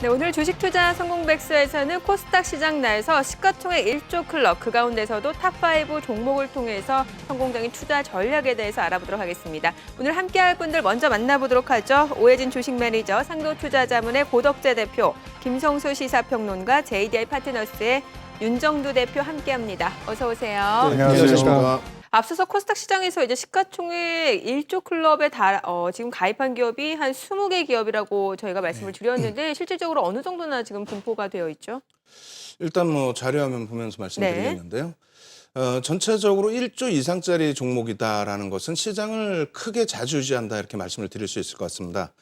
네, 오늘 주식 투자 성공백수에서는 코스닥 시장 내에서 시가총액 1조 클럽, 그 가운데서도 탑5 종목을 통해서 성공적인 투자 전략에 대해서 알아보도록 하겠습니다. 오늘 함께할 분들 먼저 만나보도록 하죠. 오해진 주식 매니저, 상도투자자문의 고덕재 대표, 김성수 시사평론가, JDI 파트너스의 윤정두 대표 함께합니다. 어서 오세요. 네, 안녕하십니까. 앞서서 코스닥 시장에서 이제 시가총액 1조 클럽에 지금 가입한 기업이 한 20개 기업이라고 저희가 말씀을 드렸는데 실질적으로 어느 정도나 지금 분포가 되어 있죠? 일단 뭐 자료화면 보면서 말씀드리겠는데요. 전체적으로 1조 이상짜리 종목이다라는 것은 시장을 크게 좌지우지한다 이렇게 말씀을 드릴 수 있을 것 같습니다.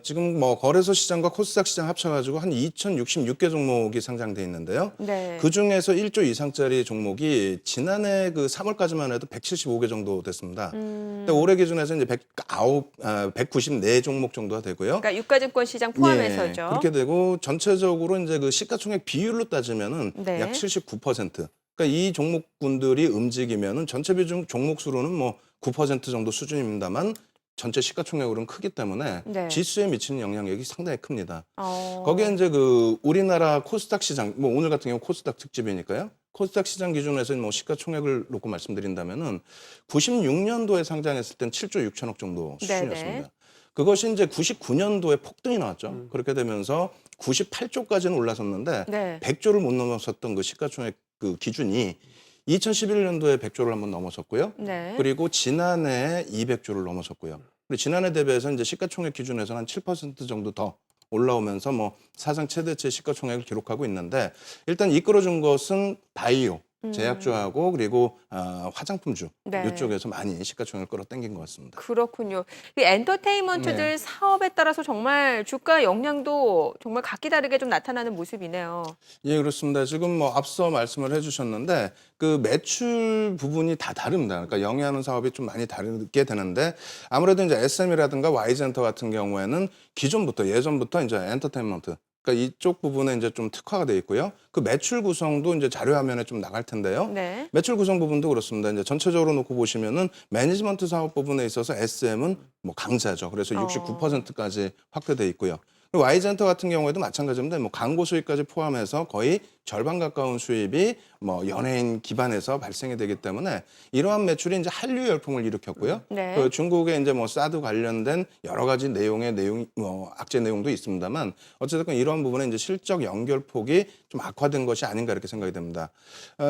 지금 뭐 거래소 시장과 코스닥 시장 합쳐가지고 한 2,066개 종목이 상장돼 있는데요. 네. 그 중에서 1조 이상짜리 종목이 지난해 그 3월까지만 해도 175개 정도 됐습니다. 근데 올해 기준에서 이제 194 종목 정도가 되고요. 그러니까 유가증권 시장 포함해서죠. 예, 그렇게 되고 전체적으로 이제 그 시가총액 비율로 따지면은 네. 약 79%. 그러니까 이 종목군들이 움직이면은 전체 비중 종목 수로는 뭐 9% 정도 수준입니다만 전체 시가총액으로는 크기 때문에 네. 지수에 미치는 영향력이 상당히 큽니다. 어... 거기에 이제 그 우리나라 코스닥 시장, 뭐 오늘 같은 경우 코스닥 특집이니까요. 코스닥 시장 기준에서 뭐 시가총액을 놓고 말씀드린다면은 96년도에 상장했을 땐 7조 6천억 정도 수준이었습니다. 네네. 그것이 이제 99년도에 폭등이 나왔죠. 그렇게 되면서 98조까지는 올라섰는데 네. 100조를 못 넘어섰던 그 시가총액 그 기준이 2011년도에 100조를 한번 넘어섰고요. 네. 그리고 지난해 200조를 넘어섰고요. 그리고 지난해 대비해서 이제 시가총액 기준에서는 한 7% 정도 더 올라오면서 뭐 사상 최대치의 시가총액을 기록하고 있는데 일단 이끌어준 것은 바이오, 제약주하고 그리고 화장품주 네. 이쪽에서 많이 시가총액을 끌어당긴 것 같습니다. 그렇군요. 이 엔터테인먼트들 네. 사업에 따라서 정말 주가 영향도 정말 각기 다르게 좀 나타나는 모습이네요. 예, 그렇습니다. 지금 뭐 앞서 말씀을 해주셨는데 그 매출 부분이 다 다릅니다. 그러니까 영위하는 사업이 좀 많이 다르게 되는데 아무래도 이제 SM이라든가 Y센터 같은 경우에는 기존부터 예전부터 이제 엔터테인먼트 그러니까 이쪽 부분에 이제 좀 특화가 돼 있고요. 그 매출 구성도 이제 자료 화면에 좀 나갈 텐데요. 네. 매출 구성 부분도 그렇습니다. 이제 전체적으로 놓고 보시면은 매니지먼트 사업 부분에 있어서 SM은 뭐 강자죠. 그래서 69%까지 확대돼 있고요. Y센터 같은 경우에도 마찬가지입니다. 뭐 광고 수익까지 포함해서 거의 절반 가까운 수입이 뭐 연예인 기반에서 발생이 되기 때문에 이러한 매출이 이제 한류 열풍을 일으켰고요. 네. 그 중국의 이제 뭐 사드 관련된 여러 가지 내용의 뭐 악재 내용도 있습니다만 어쨌든 이러한 부분에 이제 실적 연결폭이 좀 악화된 것이 아닌가 이렇게 생각이 됩니다.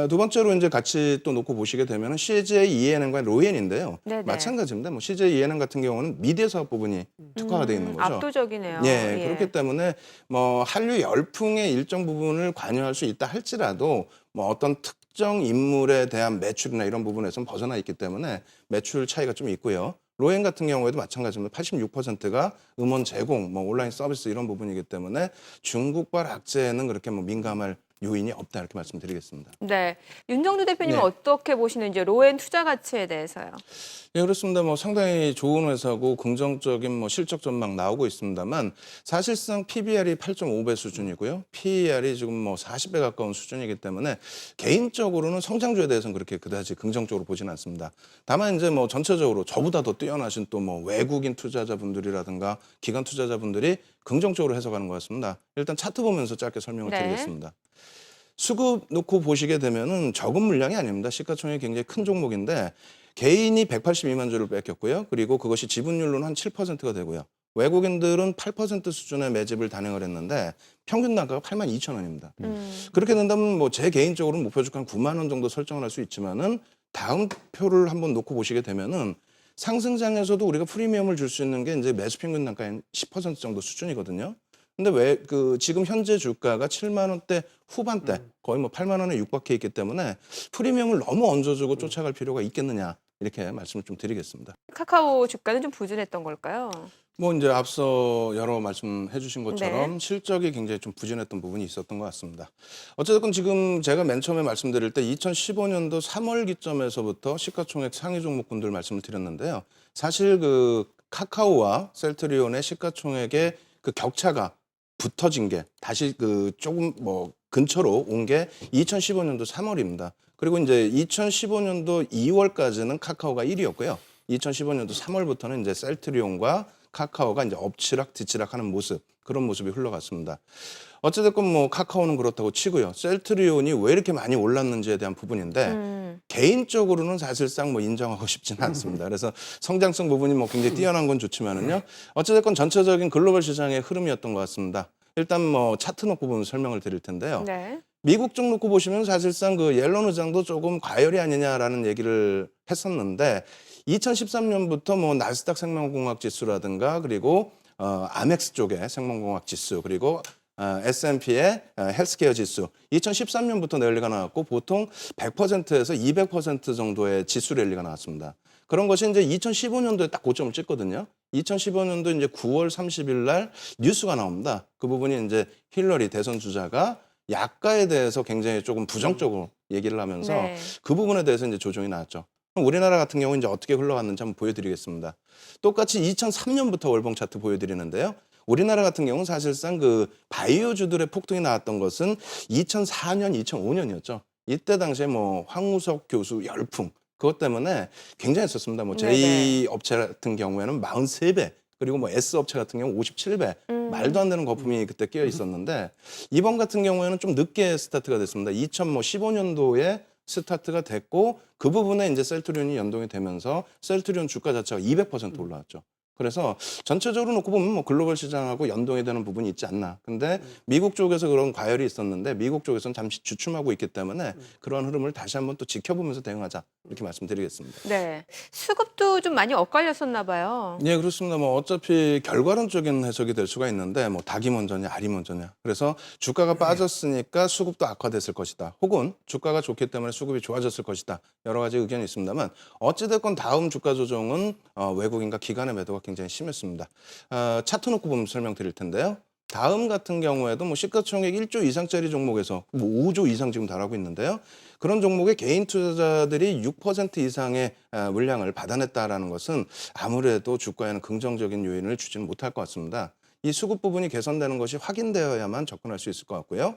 두 번째로 이제 같이 또 놓고 보시게 되면은 CJ ENM과 로엔인데요. 네네. 마찬가지입니다. 뭐 CJ ENM 같은 경우는 미디어 사업 부분이 특화가 되어 있는 거죠. 압도적이네요. 예, 그렇기 때문에 뭐 한류 열풍의 일정 부분을 관여할 수 있다 할지라도 뭐 어떤 특정 인물에 대한 매출이나 이런 부분에서는 벗어나 있기 때문에 매출 차이가 좀 있고요. 로엔 같은 경우에도 마찬가지입니다. 86%가 음원 제공, 뭐 온라인 서비스 이런 부분이기 때문에 중국발 악재에는 그렇게 뭐 민감할 요인이 없다 이렇게 말씀드리겠습니다. 네. 윤정두 대표님은 네. 어떻게 보시는지 로엔 투자 가치에 대해서요? 예, 그렇습니다. 뭐 상당히 좋은 회사고 긍정적인 뭐 실적 전망 나오고 있습니다만 사실상 PBR이 8.5배 수준이고요. PER이 지금 뭐 40배 가까운 수준이기 때문에 개인적으로는 성장주에 대해서는 그렇게 그다지 긍정적으로 보지는 않습니다. 다만 이제 뭐 전체적으로 저보다 더 뛰어나신 또 뭐 외국인 투자자분들이라든가 기관 투자자분들이 긍정적으로 해석하는 것 같습니다. 일단 차트 보면서 짧게 설명을 네. 드리겠습니다. 수급 놓고 보시게 되면은 적은 물량이 아닙니다. 시가총액이 굉장히 큰 종목인데 개인이 182만 주를 뺏겼고요. 그리고 그것이 지분율로는 한 7%가 되고요. 외국인들은 8% 수준의 매집을 단행을 했는데 평균 단가가 8만 2천 원입니다. 그렇게 된다면 뭐 제 개인적으로는 목표 주가 한 9만 원 정도 설정을 할 수 있지만은 다음 표를 한번 놓고 보시게 되면은 상승장에서도 우리가 프리미엄을 줄 수 있는 게 이제 매수 평균 단가의 10% 정도 수준이거든요. 근데 왜 그 지금 현재 주가가 7만 원대 후반대 거의 뭐 8만 원에 육박해 있기 때문에 프리미엄을 너무 얹어주고 쫓아갈 필요가 있겠느냐 이렇게 말씀을 좀 드리겠습니다. 카카오 주가는 좀 부진했던 걸까요? 뭐 이제 앞서 여러 말씀해 주신 것처럼 네. 실적이 굉장히 좀 부진했던 부분이 있었던 것 같습니다. 어쨌든 지금 제가 맨 처음에 말씀드릴 때 2015년도 3월 기점에서부터 시가총액 상위 종목군들 말씀을 드렸는데요. 사실 그 카카오와 셀트리온의 시가총액의 그 격차가 붙어진 게 다시 그 조금 뭐 근처로 온 게 2015년도 3월입니다. 그리고 이제 2015년도 2월까지는 카카오가 1위였고요. 2015년도 3월부터는 이제 셀트리온과 카카오가 이제 엎치락 뒤치락하는 모습, 그런 모습이 흘러갔습니다. 어찌됐건 뭐 카카오는 그렇다고 치고요. 셀트리온이 왜 이렇게 많이 올랐는지에 대한 부분인데 개인적으로는 사실상 뭐 인정하고 싶지는 않습니다. 그래서 성장성 부분이 뭐 굉장히 뛰어난 건 좋지만은요. 어찌됐건 전체적인 글로벌 시장의 흐름이었던 것 같습니다. 일단 뭐 차트 놓고 보면 설명을 드릴 텐데요. 네. 미국 쪽 놓고 보시면 사실상 그 옐런 의장도 조금 과열이 아니냐라는 얘기를 했었는데 2013년부터 뭐 나스닥 생명공학 지수라든가 그리고 아멕스 쪽의 생명공학 지수 그리고 S&P의 헬스케어 지수 2013년부터 랠리가 나왔고 보통 100%에서 200% 정도의 지수 랠리가 나왔습니다. 그런 것이 이제 2015년도에 딱 고점을 찍거든요. 2015년도 이제 9월 30일 날 뉴스가 나옵니다. 그 부분이 이제 힐러리 대선 주자가 약가에 대해서 굉장히 조금 부정적으로 얘기를 하면서 네. 그 부분에 대해서 이제 조정이 나왔죠. 그럼 우리나라 같은 경우 이제 어떻게 흘러갔는지 한번 보여드리겠습니다. 똑같이 2003년부터 월봉 차트 보여드리는데요. 우리나라 같은 경우는 사실상 그 바이오주들의 폭등이 나왔던 것은 2004년, 2005년이었죠. 이때 당시에 뭐 황우석 교수 열풍 그것 때문에 굉장했었습니다. 뭐 네네. J 업체 같은 경우에는 43배 그리고 뭐 S 업체 같은 경우 57배 말도 안 되는 거품이 그때 끼어 있었는데 이번 같은 경우에는 좀 늦게 스타트가 됐습니다. 2015년도에 스타트가 됐고 그 부분에 이제 셀트리온이 연동이 되면서 셀트리온 주가 자체가 200% 올라왔죠. 그래서 전체적으로 놓고 보면 뭐 글로벌 시장하고 연동이 되는 부분이 있지 않나. 근데 미국 쪽에서 그런 과열이 있었는데 미국 쪽에서는 잠시 주춤하고 있기 때문에 그런 흐름을 다시 한번 또 지켜보면서 대응하자 이렇게 말씀드리겠습니다. 네. 수급도 좀 많이 엇갈렸었나 봐요. 예, 그렇습니다. 뭐 어차피 결과론적인 해석이 될 수가 있는데 뭐 닭이 먼저냐 알이 먼저냐. 그래서 주가가 빠졌으니까 수급도 악화됐을 것이다. 혹은 주가가 좋기 때문에 수급이 좋아졌을 것이다. 여러 가지 의견이 있습니다만 어찌됐건 다음 주가 조정은 외국인과 기관의 매도가 굉장히 심했습니다. 차트 놓고 보면 설명드릴 텐데요. 다음 같은 경우에도 뭐 시가총액 1조 이상짜리 종목에서 뭐 5조 이상 지금 달하고 있는데요. 그런 종목의 개인 투자자들이 6% 이상의 물량을 받아냈다라는 것은 아무래도 주가에는 긍정적인 요인을 주지는 못할 것 같습니다. 이 수급 부분이 개선되는 것이 확인되어야만 접근할 수 있을 것 같고요.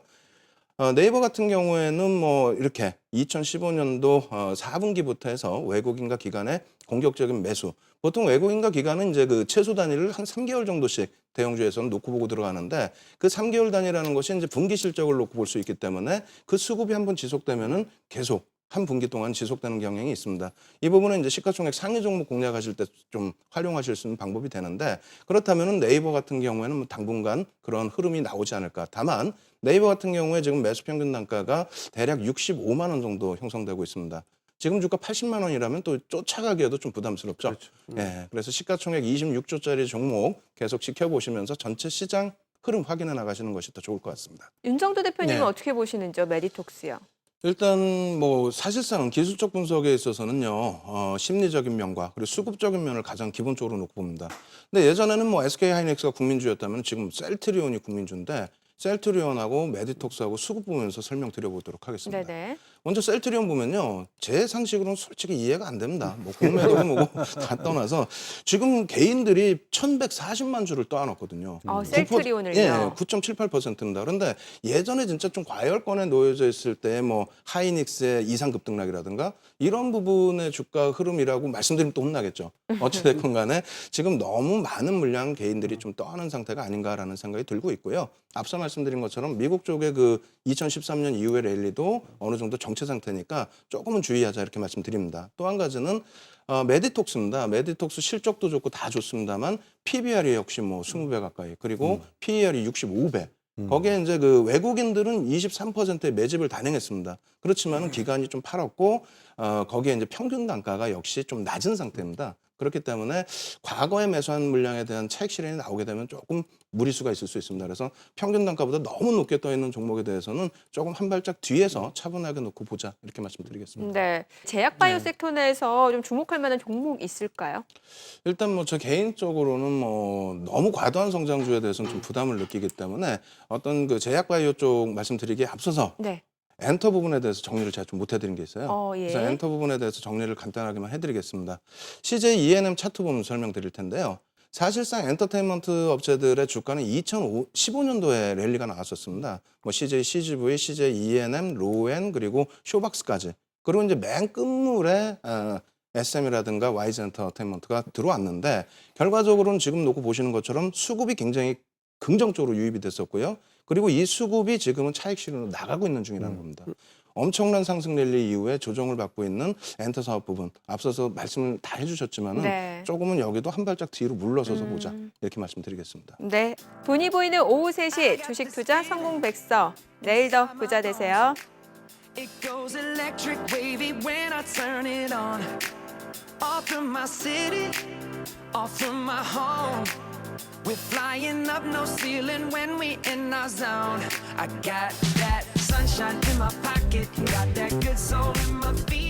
네이버 같은 경우에는 뭐 이렇게 2015년도 4분기부터 해서 외국인과 기관의 공격적인 매수. 보통 외국인과 기관은 이제 그 최소 단위를 한 3개월 정도씩 대형주에서는 놓고 보고 들어가는데 그 3개월 단위라는 것이 이제 분기 실적을 놓고 볼 수 있기 때문에 그 수급이 한번 지속되면은 계속 한 분기 동안 지속되는 경향이 있습니다. 이 부분은 이제 시가총액 상위 종목 공략하실 때 좀 활용하실 수 있는 방법이 되는데 그렇다면은 네이버 같은 경우에는 뭐 당분간 그런 흐름이 나오지 않을까. 다만 네이버 같은 경우에 지금 매수 평균 단가가 대략 65만 원 정도 형성되고 있습니다. 지금 주가 80만 원이라면 또 쫓아가기에도 좀 부담스럽죠. 그렇죠. 예, 그래서 시가총액 26조짜리 종목 계속 지켜보시면서 전체 시장 흐름 확인해 나가시는 것이 더 좋을 것 같습니다. 윤정도 대표님은 네. 어떻게 보시는지요? 메디톡스요. 일단 뭐 사실상 기술적 분석에 있어서는요 심리적인 면과 그리고 수급적인 면을 가장 기본적으로 놓고 봅니다. 근데 예전에는 뭐 SK 하이닉스가 국민주였다면 지금 셀트리온이 국민주인데 셀트리온하고 메디톡스하고 수급 보면서 설명드려보도록 하겠습니다. 네네. 먼저 셀트리온 보면요. 제 상식으로는 솔직히 이해가 안 됩니다. 뭐 공매도고 뭐고 다 떠나서 지금 개인들이 1,140만 주를 떠안았거든요. 셀트리온을요? 예, 9.78%입니다. 그런데 예전에 진짜 좀 과열권에 놓여져 있을 때 뭐 하이닉스의 이상 급등락이라든가 이런 부분의 주가 흐름이라고 말씀드리면 또 혼나겠죠. 어찌됐건 간에 지금 너무 많은 물량 개인들이 좀 떠안은 상태가 아닌가라는 생각이 들고 있고요. 앞서 말씀드린 것처럼 미국 쪽의 그 2013년 이후의 랠리도 어느 정도 정체 상태니까 조금은 주의하자 이렇게 말씀드립니다. 또 한 가지는 메디톡스입니다. 메디톡스 실적도 좋고 다 좋습니다만 PBR이 역시 뭐 20배 가까이 그리고 PER이 65배. 거기에 이제 그 외국인들은 23%의 매집을 단행했습니다. 그렇지만은 기관이 좀 팔았고 거기에 이제 평균 단가가 역시 좀 낮은 상태입니다. 그렇기 때문에 과거에 매수한 물량에 대한 차익 실현이 나오게 되면 조금 무리수가 있을 수 있습니다. 그래서 평균 단가보다 너무 높게 떠 있는 종목에 대해서는 조금 한 발짝 뒤에서 차분하게 놓고 보자 이렇게 말씀드리겠습니다. 네. 제약 바이오 네. 섹터 내에서 좀 주목할 만한 종목 있을까요? 일단 뭐 저 개인적으로는 뭐 너무 과도한 성장주에 대해서는 좀 부담을 느끼기 때문에 어떤 그 제약 바이오 쪽 말씀드리기에 앞서서 네. 엔터 부분에 대해서 정리를 제가 좀 못 해드린 게 있어요. 예. 그래서 엔터 부분에 대해서 정리를 간단하게만 해드리겠습니다. CJ E&M 차트 보면 설명드릴 텐데요. 사실상 엔터테인먼트 업체들의 주가는 2015년도에 랠리가 나왔었습니다. 뭐 CJ CGV, CJ E&M, 로엔 그리고 쇼박스까지. 그리고 이제 맨 끝물에 SM이라든가 YG 엔터테인먼트가 들어왔는데 결과적으로는 지금 놓고 보시는 것처럼 수급이 굉장히 긍정적으로 유입이 됐었고요. 그리고 이 수급이 지금은 차익 실현으로 나가고 있는 중이라는 겁니다. 엄청난 상승 랠리 이후에 조정을 받고 있는 엔터 사업 부분 앞서서 말씀을 다 해주셨지만은 네. 조금은 여기도 한 발짝 뒤로 물러서서 보자 이렇게 말씀드리겠습니다. 네, 돈이 보이는 오후 3시 주식 투자 성공백서. 내일 더 부자 되세요. It goes electric wavy when I turn it on. Off from my city, off from my home. We're flying up no ceiling when we in our zone. I got that sunshine in my pocket, got that good soul in my feet.